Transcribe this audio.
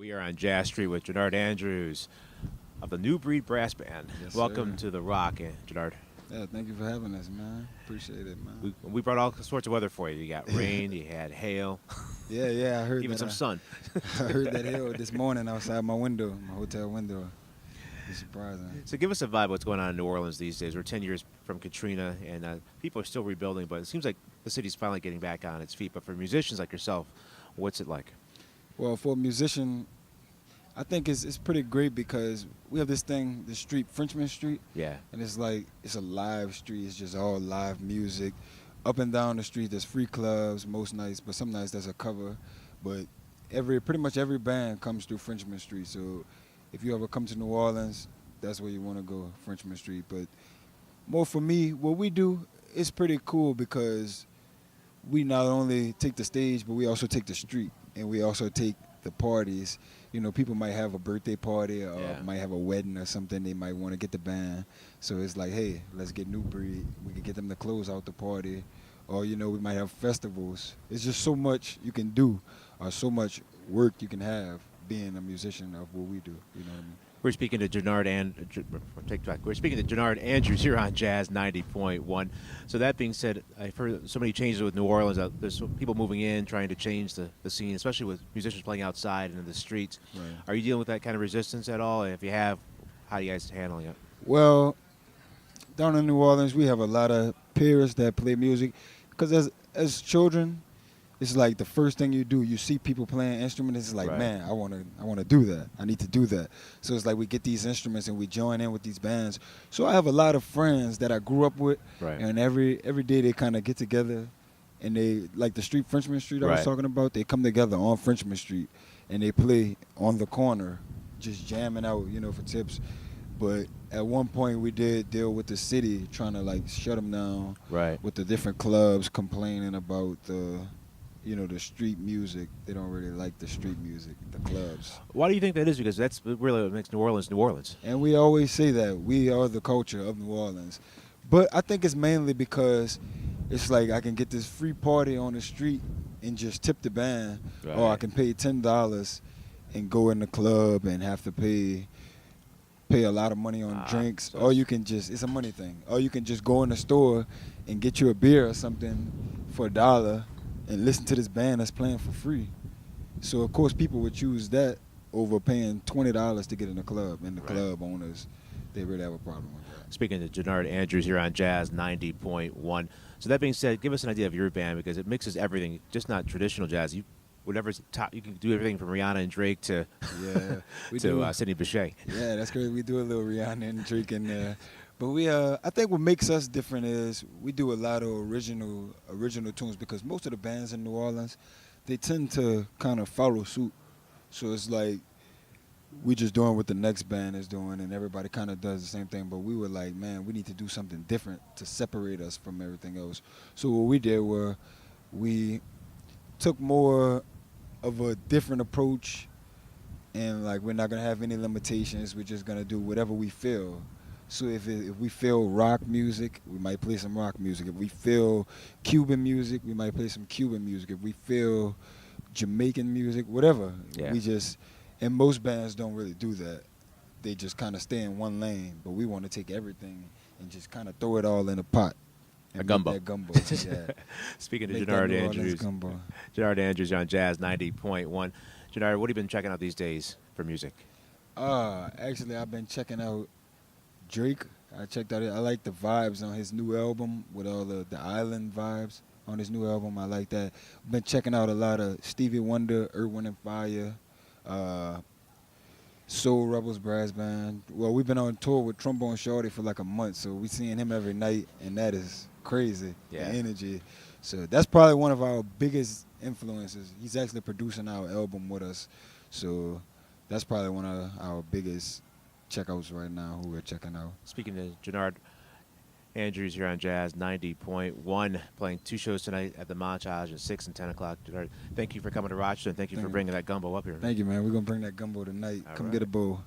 We are on Jazz Street with Jenard Andrews of the New Breed Brass Band. Yes, Welcome sir. to the Rock, Jenard. Yeah, thank you for having us, man. Appreciate it, man. We brought all sorts of weather for you. You got rain, you had hail, Yeah, I heard even that. some sun. I heard that hail this morning outside my window, my hotel window. It's surprising. So give us a vibe of what's going on in New Orleans these days. We're 10 years from Katrina, and people are still rebuilding, but it seems like the city's finally getting back on its feet. But for musicians like yourself, what's it like? Well, for a musician, I think it's pretty great because we have this thing, the street, Frenchman Street. Yeah. And it's like, it's a live street. It's just all live music. Up and down the street, there's free clubs most nights, but some nights there's a cover. But pretty much every band comes through Frenchman Street. So if you ever come to New Orleans, that's where you want to go, Frenchman Street. But more for me, what we do is pretty cool because we not only take the stage, but we also take the street. And we also take the parties. You know, people might have a birthday party or might have a wedding or something. They might want to get the band. So it's like, hey, let's get New Breed. We can get them to close out the party. Or, you know, we might have festivals. It's just so much you can do or so much work you can have being a musician of what we do. You know what I mean? We're speaking to Jenard Andrews here on Jazz 90.1. So that being said, I've heard so many changes with New Orleans. There's people moving in, trying to change the scene, especially with musicians playing outside and in the streets. Right. Are you dealing with that kind of resistance at all? And if you have, how are you guys handling it? Well, down in New Orleans, we have a lot of peers that play music. Because as children, it's like the first thing you do, you see people playing instruments, it's like, man, I wanna do that. I need to do that. So it's like we get these instruments and we join in with these bands. So I have a lot of friends that I grew up with, and every day they kind of get together, and they, like the street, Frenchman Street I was talking about, they come together on Frenchman Street, and they play on the corner, just jamming out, you know, for tips. But at one point we did deal with the city trying to like shut them down, with the different clubs complaining about the street music. They don't really like the street music, the clubs. Why do you think that is? Because that's really what makes New Orleans, New Orleans. And we always say that. We are the culture of New Orleans. But I think it's mainly because it's like I can get this free party on the street and just tip the band, or I can pay $10 and go in the club and have to pay a lot of money on drinks, or you can just, it's a money thing, or you can just go in the store and get you a beer or something for $1 and listen to this band that's playing for free. So of course people would choose that over paying $20 to get in the club, and the club owners, they really have a problem with that. Speaking to Jenard Andrews here on Jazz 90.1. So that being said, give us an idea of your band, because it mixes everything, just not traditional jazz. Whatever's top, you can do everything from Rihanna and Drake to Sidney Bechet. Yeah, that's great. We do a little Rihanna and Drake in there. But I think what makes us different is we do a lot of original tunes, because most of the bands in New Orleans, they tend to kind of follow suit. So it's like we just doing what the next band is doing, and everybody kind of does the same thing. But we were like, man, we need to do something different to separate us from everything else. So what we did was we took more of a different approach, and like we're not gonna have any limitations. We're just gonna do whatever we feel. So if we feel rock music, we might play some rock music. If we feel Cuban music, we might play some Cuban music. If we feel Jamaican music, whatever. Yeah. And most bands don't really do that. They just kind of stay in one lane. But we want to take everything and just kind of throw it all in a pot. A gumbo. That gumbo. Yeah. Speaking to Jenard Andrews. Jenard Andrews on Jazz 90.1. Jenard, what have you been checking out these days for music? Actually, I've been checking out Drake. I checked out I like the vibes on his new album, with all the island vibes on his new album. I like that. Been checking out a lot of Stevie Wonder, Earth, Wind and Fire, Soul Rebels Brass Band. Well, we've been on tour with Trombone Shorty for like a month, so we seeing him every night, and that is crazy, the energy. So that's probably one of our biggest influences. He's actually producing our album with us, so that's probably one of our biggest checkouts right now, who we're checking out. Speaking to Jenard Andrews here on Jazz 90.1, playing 2 shows tonight at the Montage at 6 and 10 o'clock. Jenard, thank you for coming to Rochester, and thank you for bringing that gumbo up here. Thank you, man. We're going to bring that gumbo tonight. Come get a bowl.